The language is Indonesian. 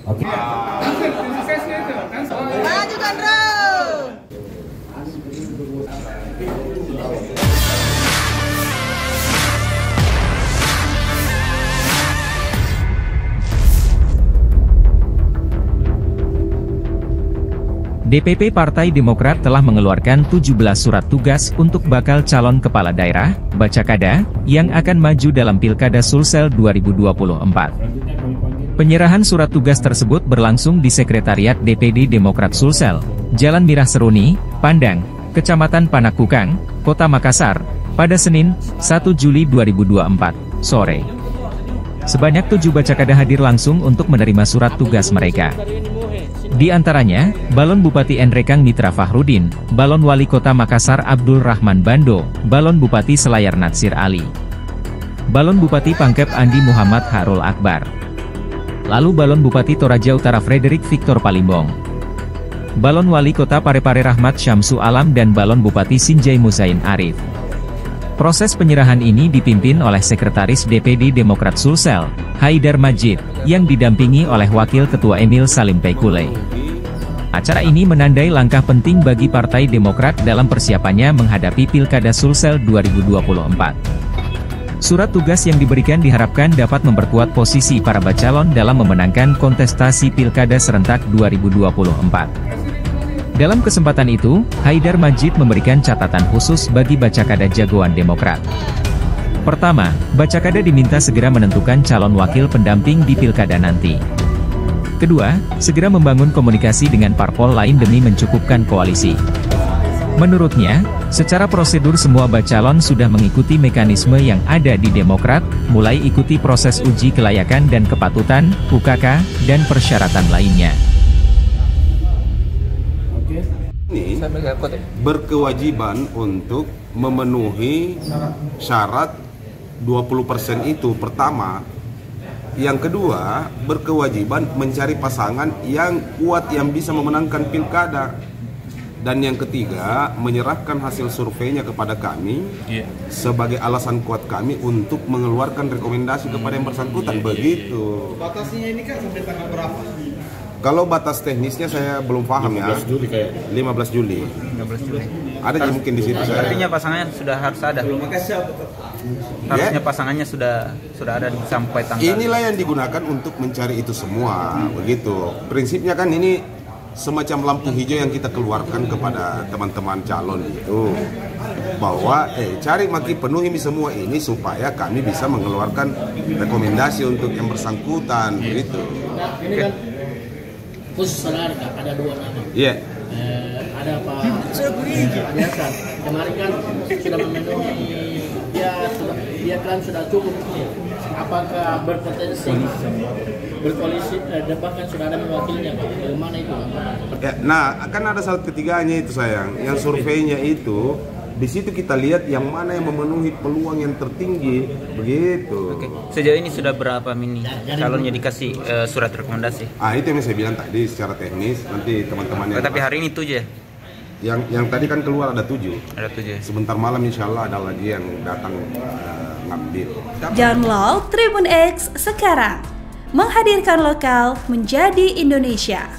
Oke. Maju Sandro. DPP Partai Demokrat telah mengeluarkan 17 surat tugas untuk bakal calon kepala daerah, Bacakada, yang akan maju dalam Pilkada Sulsel 2024. Penyerahan surat tugas tersebut berlangsung di Sekretariat DPD Demokrat Sulsel, Jalan Mirah Seruni, Pandang, Kecamatan Panakukang, Kota Makassar, pada Senin, 1 Juli 2024, sore. Sebanyak 7 Bacakada hadir langsung untuk menerima surat tugas mereka. Di antaranya, Balon Bupati Enrekang Mitra Fahrudin, Balon Wali Kota Makassar Abdul Rahman Bando, Balon Bupati Selayar Natsir Ali, Balon Bupati Pangkep Andi Muhammad Harul Akbar, lalu Balon Bupati Toraja Utara Frederick Victor Palimbong, Balon Wali Kota Parepare Rahmat Syamsu Alam dan Balon Bupati Sinjai Muzain Arif. Proses penyerahan ini dipimpin oleh Sekretaris DPD Demokrat Sulsel, Haidar Majid, yang didampingi oleh Wakil Ketua Emil Salim Pekule. Acara ini menandai langkah penting bagi Partai Demokrat dalam persiapannya menghadapi Pilkada Sulsel 2024. Surat tugas yang diberikan diharapkan dapat memperkuat posisi para bacalon dalam memenangkan kontestasi Pilkada serentak 2024. Dalam kesempatan itu, Haidar Majid memberikan catatan khusus bagi Bacakada jagoan Demokrat. Pertama, Bacakada diminta segera menentukan calon wakil pendamping di Pilkada nanti. Kedua, segera membangun komunikasi dengan parpol lain demi mencukupkan koalisi. Menurutnya, secara prosedur semua bacalon sudah mengikuti mekanisme yang ada di Demokrat, mulai ikuti proses uji kelayakan dan kepatutan, UKK, dan persyaratan lainnya. Ini berkewajiban untuk memenuhi syarat 20% itu pertama. Yang kedua, berkewajiban mencari pasangan yang kuat yang bisa memenangkan pilkada. Dan yang ketiga, menyerahkan hasil surveinya kepada kami sebagai alasan kuat kami untuk mengeluarkan rekomendasi kepada yang bersangkutan. Begitu. Batasnya ini kan sampai tanggal berapa? Kalau batas teknisnya saya belum paham 15 Juli kayak. 15 Juli. 15 Juli. Ada mungkin di situ saya. Artinya pasangannya sudah harus ada. Harusnya pasangannya sudah ada sampai tanggal. Inilah yang digunakan untuk mencari itu semua, begitu. Prinsipnya kan ini semacam lampu hijau yang kita keluarkan kepada teman-teman calon itu, bahwa cari maki penuhi semua ini supaya kami bisa mengeluarkan rekomendasi untuk yang bersangkutan, begitu. Nah, ini kan khusus saudara ada 2 nama. Iya. Ada Pak Biasa. Kemarin kan sudah memenuhi, dia kan sudah cukup. Apakah berpotensi berkoalisi? Bahkan sudah ada wakilnya, Pak. Bagaimana itu? Ya, nah, kan ada salah ketiganya itu sayang, yang surveinya itu. Di situ kita lihat yang mana yang memenuhi peluang yang tertinggi, begitu. Oke. Sejauh ini sudah berapa calonnya dikasih surat rekomendasi? Itu yang saya bilang tadi secara teknis, nanti teman-teman yang. Tapi hari ini 7 ya? Yang tadi kan keluar ada 7. Ada 7. Sebentar malam insya Allah ada lagi yang datang ngambil. Download Tribun X sekarang, menghadirkan lokal menjadi Indonesia.